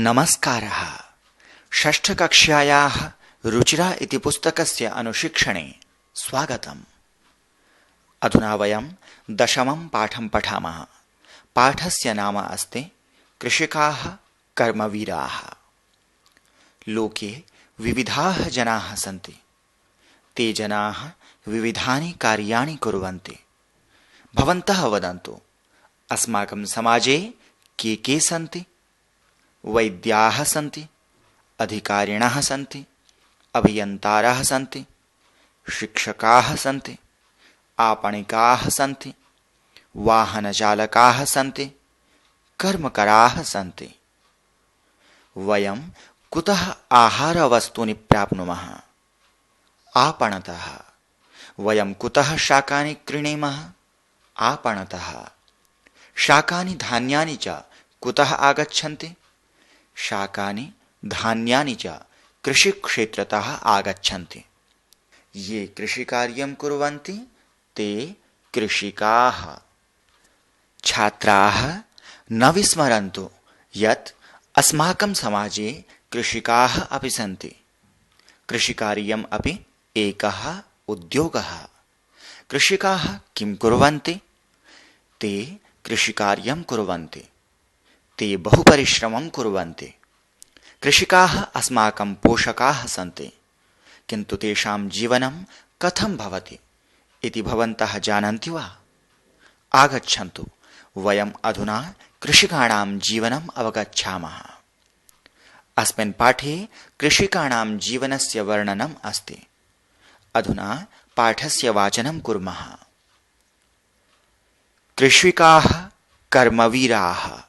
नमस्कारः। षष्ठकक्ष्यायाः रुचिरा इति पुस्तकस्य अनुशिक्षणे स्वागतम्। अधुना वयं दशमं पाठं पठामः। पाठस्य नाम अस्ति कृषिकाः कर्मवीराः। लोके विविधाः जनाः सन्ति। ते जनाः विविधानि कार्याणि कुर्वन्ति। भवन्तः वदन्तु, अस्माकं समाजे के सन्ति? वैद्याः सन्ति, अधिकारिणः सन्ति, अभियन्तारः सन्ति, शिक्षकाः सन्ति, आपणिकाः सन्ति, वाहनचालकाः सन्ति, कर्मकराः सन्ति। वयं कुतः आहारवस्तूनि प्राप्नुमः? आपणतः। वयं कुतः शाकानि क्रीणीमः? आपणतः। शाकानि धान्यानि च कुतः आगच्छन्ति? शाकानि धान्यानि च कृषिक्षेत्रतः आगच्छन्ति। ये कृषिकार्यं कुर्वन्ति ते कृषिकाः। छात्राः न विस्मरन्तु यत् अस्माकं समाजे कृषिकाः अपि सन्ति। कृषिकार्यम् अपि एकः उद्योगः। कृषिकाः किं कुर्वन्ति? ते कृषिकार्यं कुर्वन्ति। ते बहुपरिश्रमं कुर्वन्ति। कृषिकाः अस्माकं पोषकाः सन्ति। किन्तु तेषां जीवनं कथं भवति इति भवन्तः जानन्ति वा? आगच्छन्तु, वयम् अधुना कृषिकाणां जीवनम् अवगच्छामः। अस्मिन् पाठे कृषिकाणां जीवनस्य वर्णनम् अस्ति। अधुना पाठस्य वाचनं कुर्मः। कृषिकाः कर्मवीराः।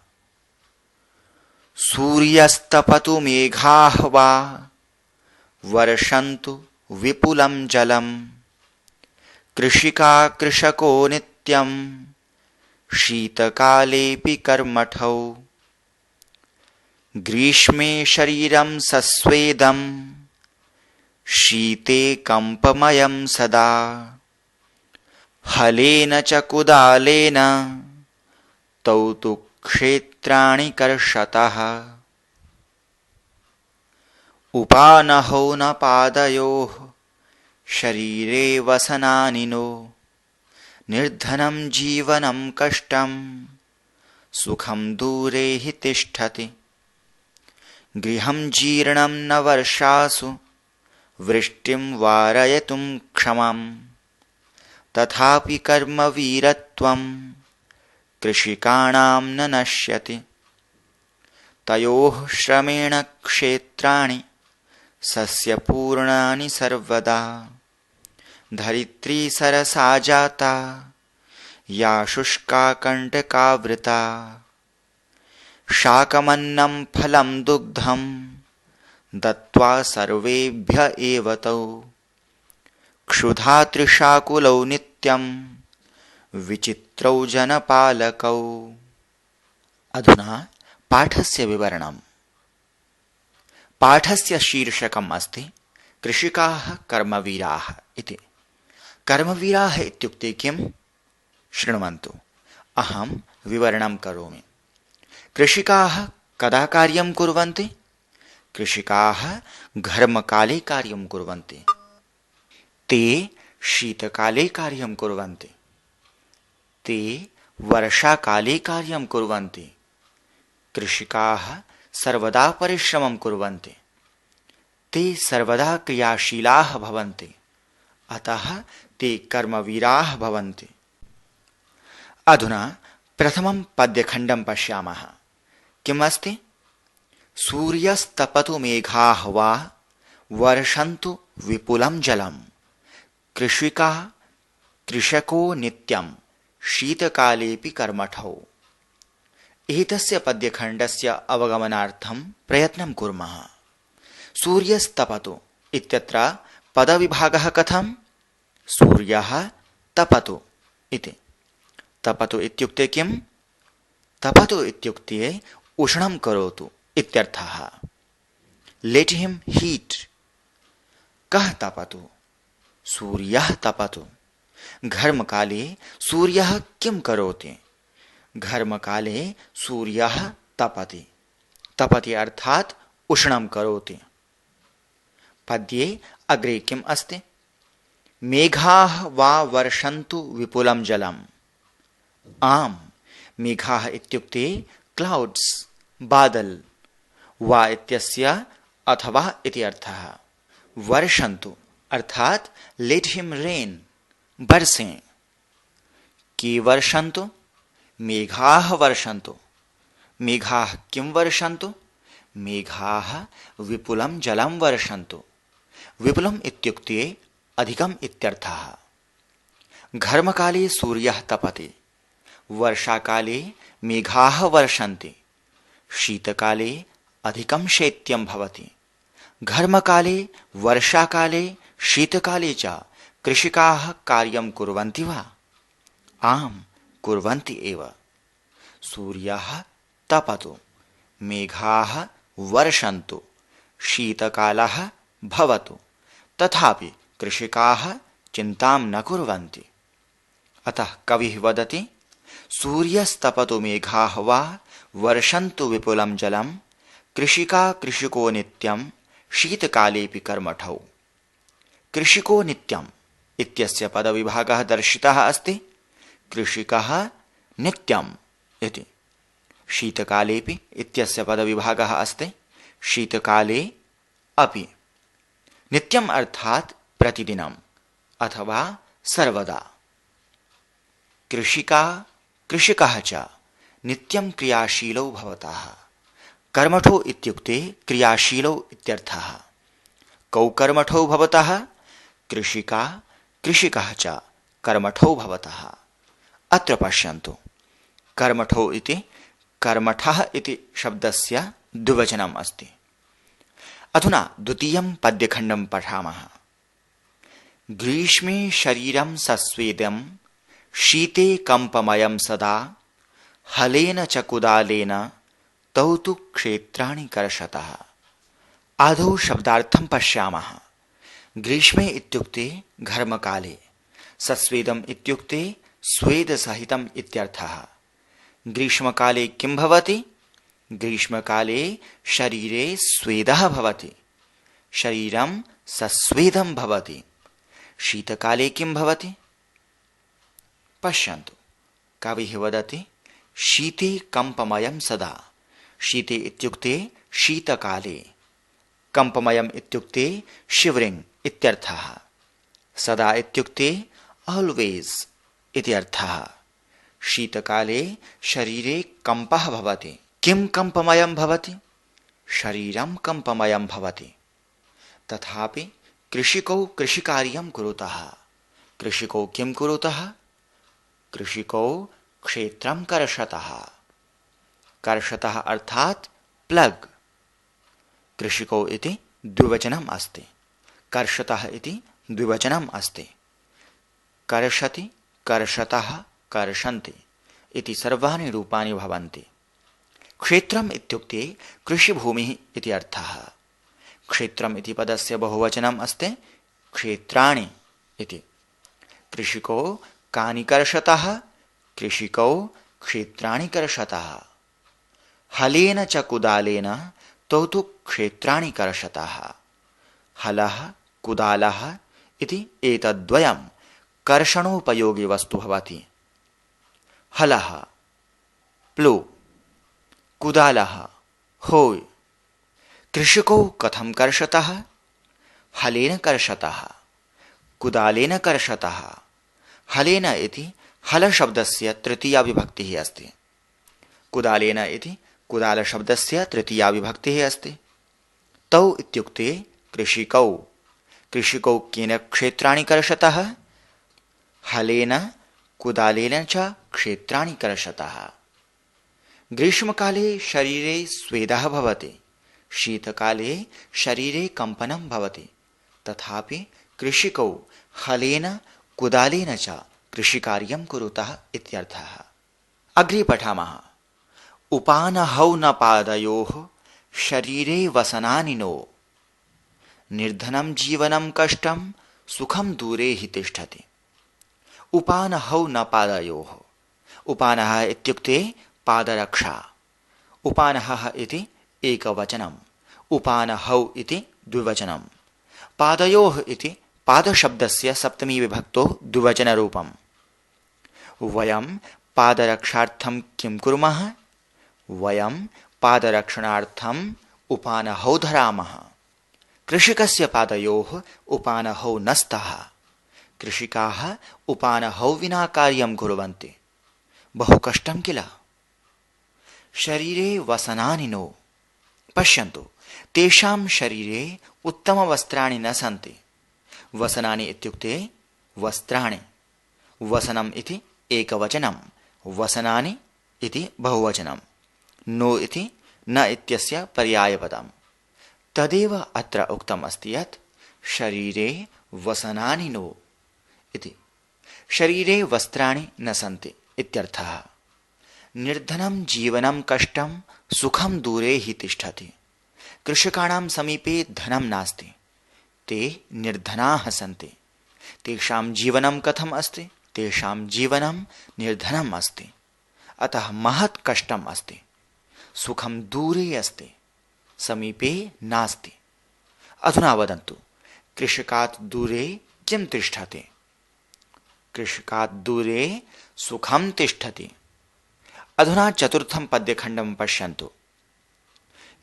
सूर्यस्तपतु मेघाः वा वर्षन्तु विपुलं जलम्। कृषिका कृषको नित्यं शीतकालेऽपि कर्मठौ। ग्रीष्मे शरीरं सस्वेदं शीते कम्पमयं सदा। हलेन च कुदालेन तौ तु क्षेत्राणि कर्षतः। उपानहौ न पादयोः शरीरे वसनानि नो। निर्धनं जीवनं कष्टं सुखं दूरे हि तिष्ठति। गृहं जीर्णं न वर्षासु वृष्टिं वारयितुं क्षमम्। तथापि कर्मवीरत्वं कृषिकाणां न नश्यति। तयोः श्रमेण क्षेत्राणि सस्यपूर्णानि सर्वदा। धरित्री सरसा जाता या शुष्का कण्टकावृता। शाकमन्नं फलं दुग्धं दत्त्वा सर्वेभ्य एव तौ। क्षुधा त्रिशाकुलौ नित्यं विचित्रौ जनपालकौ। अधुना पाठस्य विवरणम्। पाठस्य शीर्षकम् अस्ति कृषिकाः कर्मवीराः इति। कर्मवीराः इत्युक्ते किम्? शृण्वन्तु, अहं विवरणं करोमि। कृषिकाः कदा कार्यं कुर्वन्ति? कृषिकाः घर्मकाले कार्यं कुर्वन्ति। ते शीतकाले कार्यं कुर्वन्ति। ते वर्षाकाले कार्यं कुर्वन्ति। कृषिकाः सर्वदा परिश्रमं कुर्वन्ति। ते सर्वदा क्रियाशीलाः भवन्ति। अतः ते कर्मवीराः भवन्ति। अधुना प्रथमं पद्यखण्डं पश्यामः। किम् अस्ति? सूर्यस्तपतु मेघाः वा वर्षन्तु विपुलं जलम्। कृषिका कृषको नित्यं शीतकालेऽपि कर्मठौ। एतस्य पद्यखण्डस्य अवगमनार्थं प्रयत्नं कुर्मः। सूर्यस्तपतु इत्यत्र पदविभागः कथम्? सूर्यः तपतु इति। तपतु इत्युक्ते किम्? तपतु इत्युक्ते उष्णं करोतु इत्यर्थः। लेट् हिम् हीट्। कः तपतु? सूर्यः तपतु। घर्मकाले सूर्यः किं करोति? घर्मकाले सूर्यः तपति। तपति अर्थात उष्णं करोति। पद्ये अग्रे किम् अस्ति? मेघाः वा वर्षन्तु विपुलं जलम्। आम्, मेघाः इत्युक्ते क्लाउड्स्, बादल। वा इत्यस्य अथवा इति अर्थः। वर्षन्तु अर्थात लेट हिम रेन, बरसें। के वर्षन्तु? मेघाः वर्षन्तु। मेघाः किं वर्षन्तु? मेघाः विपुलं जलं वर्षन्तु। विपुलम् इत्युक्ते अधिकम् इत्यर्थः। घर्मकाले सूर्यः तपति, वर्षाकाले मेघाः वर्षन्ति, शीतकाले अधिकं शैत्यं भवति। घर्मकाले, वर्षाकाले, शीतकाले च कृषिकाः कार्यं कुर्वन्ति वा? आम्, कुर्वन्ति एव। सूर्यः तपतु, मेघाः वर्षन्तु, शीतकालः भवतु, तथापि कृषिकाः चिन्तां न कुर्वन्ति। अतः कविः वदति, सूर्यस्तपतु मेघाः वा वर्षन्तु विपुलं जलं, कृषिका कृषिको नित्यं शीतकालेऽपि कर्मठौ। कृषिको नित्यम् इत्यस्य पदविभागः दर्शितः अस्ति। कृषिकः नित्यम् इति। शीतकालेऽपि इत्यस्य पदविभागः अस्ति। शीतकाले अपि। नित्यम् अर्थात् प्रतिदिनम् अथवा सर्वदा। कृषिका कृषिकः च नित्यं क्रियाशीलौ भवतः। कर्मठो इत्युक्ते क्रियाशीलौ इत्यर्थः। कौ कर्मठौ भवतः? कृषिका कृषिकः च कर्मठौ भवतः। अत्र पश्यन्तु, कर्मठौ इति कर्मठः इति शब्दस्य द्विवचनम् अस्ति। अधुना द्वितीयं पद्यखण्डं पठामः। ग्रीष्मे शरीरं सस्वेदं, शीते कम्पमयं सदा, हलेन च कुदालेन तौ तु क्षेत्राणि कर्षतः। आदौ शब्दार्थं पश्यामः। ग्रीष्मे इत्युक्ते घर्मकाले, सस्वेदम् इत्युक्ते स्वेदसहितम् इत्यर्थः। ग्रीष्मकाले किं भवति? ग्रीष्मकाले शरीरे स्वेदः भवति, शरीरं सस्वेदं भवति। शीतकाले किं भवति? पश्यन्तु, कविः वदति, शीते कम्पमयं सदा। शीते इत्युक्ते शीतकाले, कम्पमयम् इत्युक्ते शिवरिंग इत्यर्थः। सदा इत्युक्ते ऑलवेज इति अर्थः। शीतकाले शरीरे कम्पः भवति। किं कम्पमयं भवति? शरीरं कम्पमयं भवति। तथापि कृषिकौ कृषिकार्यं कुरुतः। कृषिकौ किं कुरुतः? कृषिकौ क्षेत्रं कर्षतः। कर्षतः अर्थात् प्लग। कृषिकौ इति द्विवचनम् अस्ति, कर्षतः इति द्विवचनम् अस्ति। कर्षति, कर्षतः, कर्षन्ति इति सर्वाणि रूपाणि भवन्ति। क्षेत्रम् इत्युक्ते कृषिभूमिः इति अर्थः। क्षेत्रम् इति पदस्य बहुवचनम् अस्ति क्षेत्राणि इति। कृषिको कानि कर्षतः? कृषिकौ क्षेत्राणि कर्षतः। हलेन च कुदालेन तौ तु क्षेत्राणि कर्षतः। हलः कुदालः इति एतद्द्वयं कर्षणोपयोगी वस्तु भवति। हलः प्लू, कुदालः होय। कृषिकौ कथं कर्षतः? हलेन कर्षतः, कुदालेन कर्षतः। हलेन इति हल शब्दस्य तृतीया विभक्तिः अस्ति। कुदालेन इति कुदाल शब्दस्य तृतीया विभक्तिः अस्ति। तौ इत्युक्ते कृषिकौ। कृषिकौ केन क्षेत्राणि कर्षतः? हलेन कुदालेन च क्षेत्राणि कर्षतः। ग्रीष्मकाले शरीरे स्वेदः भवति, शीतकाले शरीरे कम्पनं भवति। तथापि कृषिकौ हलेन कुदालेन च कृषिकार्यं कुरुतः इत्यर्थः। अग्रे पठामः। उपानहौ न पादयोः, शरीरे वसनानि नो, निर्धनं जीवनं कष्टं, सुखं दूरे हि तिष्ठति। उपानहौ न पादयोः। उपानः इत्युक्ते पादरक्षा। उपानहः इति एकवचनम्, उपानहौ इति द्विवचनम्, पादयोः इति पादशब्दस्य सप्तमी विभक्तो द्विवचनरूपम्। वयं पादरक्षार्थं किं कुर्मः? वयं पादरक्षणार्थम् उपानहौ धरामः। कृषिकस्य पादयोः उपानहौ न स्तः। कृषिकाः उपानहौ विना कार्यं कुर्वन्ति। बहु कष्टं किल? शरीरे वसनानि नो। पश्यन्तु, तेषां शरीरे उत्तमवस्त्राणि न सन्ति। वसनानि इत्युक्ते वस्त्राणि। वसनम् इति एकवचनं, वसनानि इति बहुवचनं। नो इति न इत्यस्य पर्यायपदम्। तदेव अत्र उक्तम् अस्ति यत् शरीरे वसनानि नो इति। शरीरे वस्त्राणि न सन्ति इत्यर्थः। निर्धनं जीवनं कष्टं सुखं दूरे हि तिष्ठति। कृषकाणां समीपे धनं नास्ति, ते निर्धनाः सन्ति। तेषां जीवनं कथम् अस्ति? तेषां जीवनं निर्धनम् अस्ति। अतः महत् कष्टम् अस्ति। सुखं दूरे अस्ति, समीपे नास्ति। अधुना वदन्तु, कृषकात् दूरे किं तिष्ठति? कृषकात् दूरे सुखं तिष्ठति। अधुना चतुर्थं पद्यखण्डं पश्यन्तु।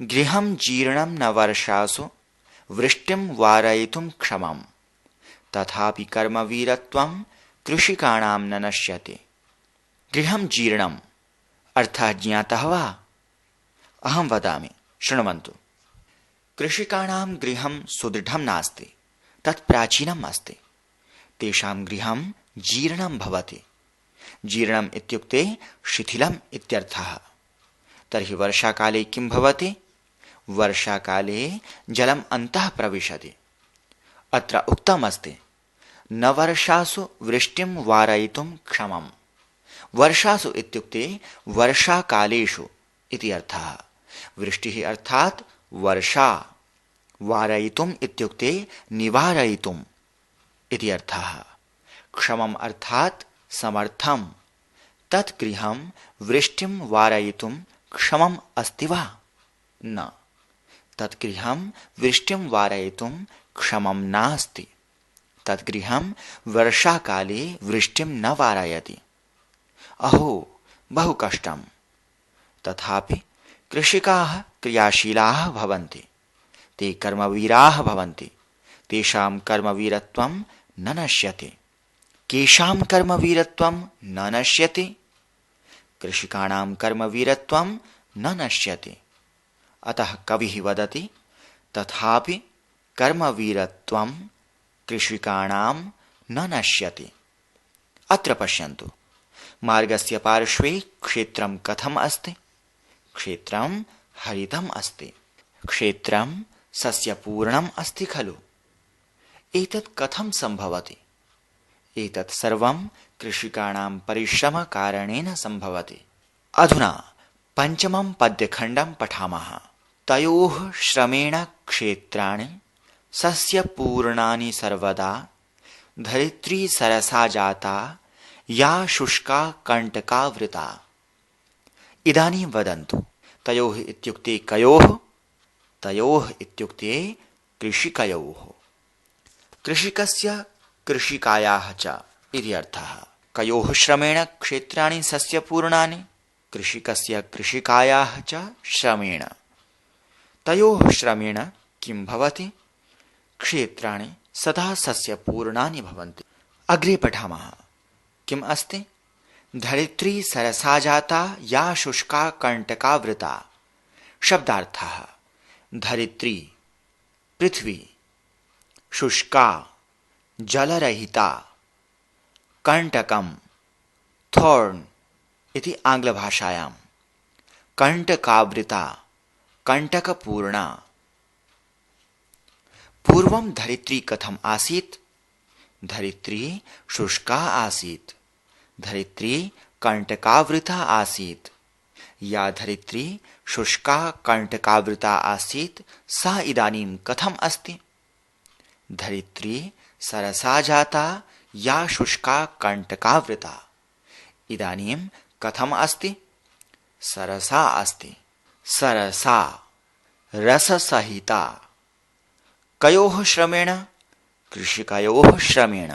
गृहं जीर्णं न वर्षासु वृष्टिं वारयितुं क्षमम्, तथापि कर्मवीरत्वं कृषिकाणां न नश्यति। गृहं जीर्णम् अर्थः ज्ञातः वा? अहं वदामि, शृण्वन्तु। कृषिकाणां गृहं सुदृढं नास्ति, तत् प्राचीनम् अस्ति। तेषां गृहं जीर्णं भवति। जीर्णम् इत्युक्ते शिथिलम् इत्यर्थः। तर्हि वर्षाकाले किं भवति? वर्षाकाले जलम् अन्तः प्रविशति। अत्र उक्तमस्ति न वर्षासु वृष्टिं वारयितुं क्षमम्। वर्षासु इत्युक्ते वर्षाकालेषु इति अर्थः। वृष्टिः अर्थात् वर्षा, वारयितुम् इत्युक्ते निवारयितुम् इति अर्थः। क्षमम् अर्थात् समर्थम्। तत् गृहं वृष्टिं वारयितुं क्षमम् अस्ति वा? न, तत् गृहं वृष्टिं वारयितुं क्षमं नास्ति। तत् गृहं वर्षाकाले वृष्टिं न वारयति। अहो, बहु कष्टम्। तथापि कृषिकाः क्रियाशीलाः भवन्ति। ते कर्मवीराः भवन्ति। तेषां कर्मवीरत्वं न नश्यति। केषां कर्मवीरत्वं न नश्यति? कृषिकाणां कर्मवीरत्वं न नश्यति। अतः कविः वदति तथापि कर्मवीरत्वं कृषिकाणां न नश्यति। अत्र पश्यन्तु, मार्गस्य पार्श्वे क्षेत्रं कथम् अस्ति? क्षेत्रं हरितम् अस्ति। क्षेत्रं सस्यपूर्णम् अस्ति खलु? एतत् कथं सम्भवति? एतत् सर्वं कृषिकाणां परिश्रमकारणेन सम्भवति। अधुना पञ्चमं पद्यखण्डं पठामः। तयोः श्रमेण क्षेत्राणि सस्यपूर्णानि सर्वदा, धरित्री सरसा जाता या शुष्का कण्टकावृता। इदानीं वदन्तु, तयोः इत्युक्ते कयोः? तयोः इत्युक्ते कृषिकयोः। कृषिकस्य कृषिकायाः च इति अर्थः। कयोः श्रमेण क्षेत्राणि सस्यपूर्णानि? कृषिकस्य कृषिकायाः च श्रमेण। तयोः श्रमेण किं भवति? क्षेत्राणि सदा सस्यपूर्णानि भवन्ति। अग्रे पठामः। किम् अस्ति? धरित्री सरसा जाता या शुष्का कण्टकावृता। शब्दार्थः: धरित्री पृथ्वी, शुष्का जलरहिता, कण्टकं थॉर्न इति आङ्ग्लभाषायां, कण्टकावृता कण्टकपूर्णा। पूर्वं धरित्री कथम् आसीत्? धरित्री शुष्का आसीत्। धरित्री कण्टकावृता आसीत्। या धरित्री शुष्का कण्टकावृता आसीत् सा इदानीं कथम् अस्ति? धरित्री सरसा जाता या शुष्का कण्टकावृता। इदानीं कथम् अस्ति? सरसा अस्ति। सरसा रससहिता कयोः श्रमेण कृषिकयोः श्रमेण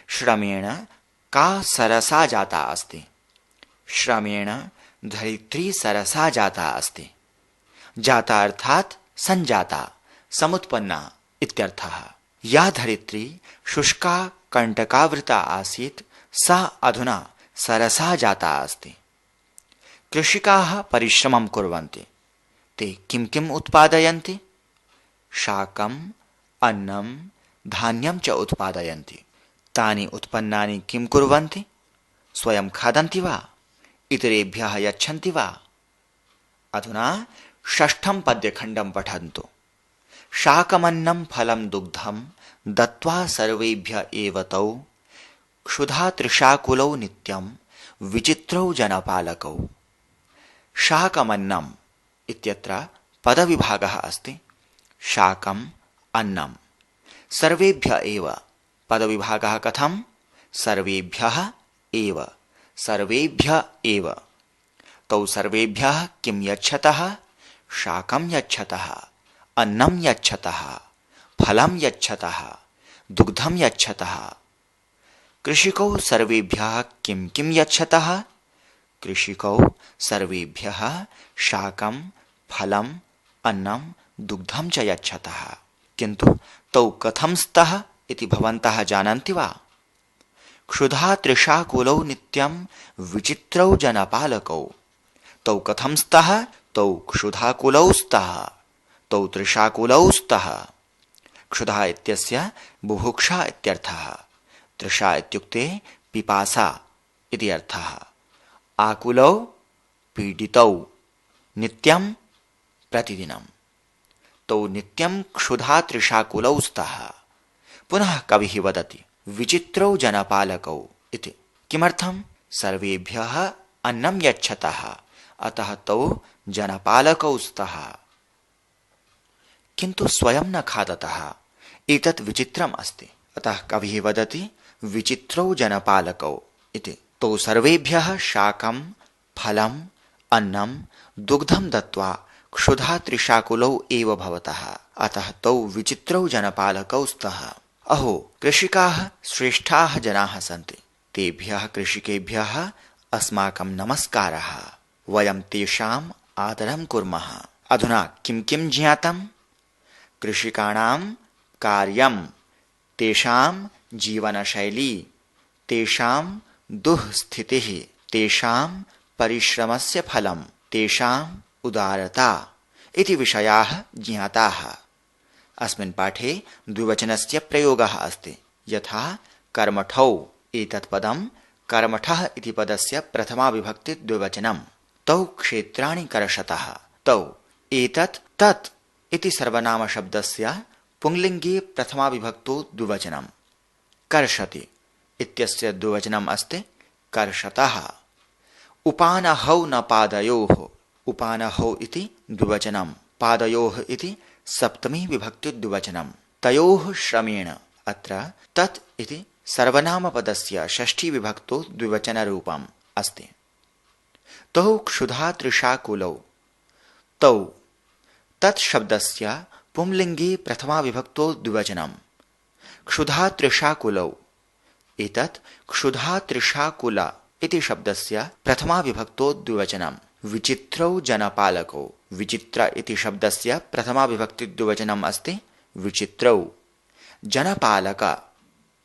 श्रमेण का सरसा जाता अस्ति श्रमेण धरित्री सरसा जाता अस्ति जाता अर्थात संजाता समुत्पन्ना इत्यर्थः या धरित्री शुष्का कंटकावृता आसीत् सा अधुना सरसा जाता अस्ति कृषिकाः परिश्रमं कुर्वन्ति ते किं किम् उत्पादयन्ति शाकम् अन्नं धान्यं च उत्पादयन्ति तानि उत्पन्नानि किं कुर्वन्ति स्वयं खादन्ति वा इतरेभ्यः यच्छन्ति वा अधुना षष्ठं पद्यखण्डं पठन्तु शाकमन्नं फलं दुग्धं दत्त्वा सर्वेभ्य एव तौ क्षुधा तृषाकुलौ नित्यं विचित्रौ जनपालकौ शाकमन्नम् इत्यत्र पदविभागः अस्ति शाकम् अन्नं सर्वेभ्य एव पदविभागः कथं सर्वेभ्यः एव सर्वेभ्य एव तौ सर्वेभ्यः किं यच्छतः शाकं यच्छतः अन्नं यच्छतः फलं यच्छतः दुग्धं यच्छतः कृषिकौ सर्वेभ्यः किं किं यच्छतः कृषिकौ सर्वेभ्यः शाकं फलं अन्नं दुग्धं च यच्छतः किन्तु तौ कथं स्तः इति भवन्तः जानन्ति वा क्षुधा तृषाकुलौ नित्यं विचित्रौ जनपालकौ तौ कथं स्तः तौ क्षुधाकुलौ स्तः तौ तृषाकुलौ स्तः क्षुधा इत्यस्य बुभुक्षा इत्यर्थः तृषा इत्युक्ते पिपासा इति अर्थः आकुलौ पीडितौ नित्यं प्रतिदिनं तौ नित्यं क्षुधा तृषाकुलौ स्तः पुनः कविः वदति विचित्रौ जनपालकौ इति किमर्थं सर्वेभ्यः अन्नं यच्छतः अतः तौ जनपालकौ स्तः किन्तु स्वयं न खादतः एतत् विचित्रम् अस्ति अतः कविः वदति विचित्रौ जनपालकौ इति तौ सर्वेभ्यः शाकं फलं अन्नं दुग्धं दत्त्वा क्षुधा तृषाकुलौ एव भवतः अतः तौ विचित्रौ जनपालकौ स्तः अहो कृषिकाः श्रेष्ठाः जनाः सन्ति तेभ्यः कृषिकेभ्यः अस्माकं नमस्कारः वयं तेषाम् आदरं कुर्मः अधुना किं किं ज्ञातं कृषिकाणां कार्यं तेषां जीवनशैली तेषां दुःस्थितिः तेषां परिश्रमस्य फलं तेषाम् उदारता इति विषयाः ज्ञाताः अस्मिन् पाठे द्विवचनस्य प्रयोगः अस्ति यथा कर्मठौ एतत् पदं कर्मठः इति पदस्य प्रथमा विभक्ति द्विवचनं तौ क्षेत्राणि कर्षतः तौ एतत् तत् इति सर्वनामशब्दस्य पुंलिङ्गे प्रथमा विभक्तौ द्विवचनं कर्षति इत्यस्य द्विवचनम् अस्ति कर्षतः उपानहौ न पादयोः उपानहौ इति द्विवचनं पादयोः इति सप्तमी विभक्ति द्विवचनं तयोः श्रमेण अत्र तत् इति सर्वनामपदस्य षष्ठी विभक्तौ द्विवचनरूपम् अस्ति तौ क्षुधा तृषाकुलौ तौ तत् शब्दस्य पुंलिङ्गे प्रथमा विभक्तौ द्विवचनं क्षुधा तृषाकुलौ एतत् क्षुधा तृषाकुल इति शब्दस्य प्रथमा विभक्तौ द्विवचनं विचित्रौ जनपालकौ विचित्र इति शब्दस्य प्रथमा विभक्ति द्विवचनम् अस्ति विचित्रौ जनपालक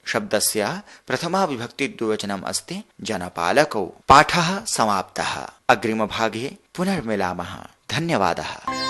शब्दस्य प्रथमा विभक्ति द्विवचनम् अस्ति जनपालकौ पाठः समाप्तः अग्रिमभागे पुनर्मिलामः धन्यवादः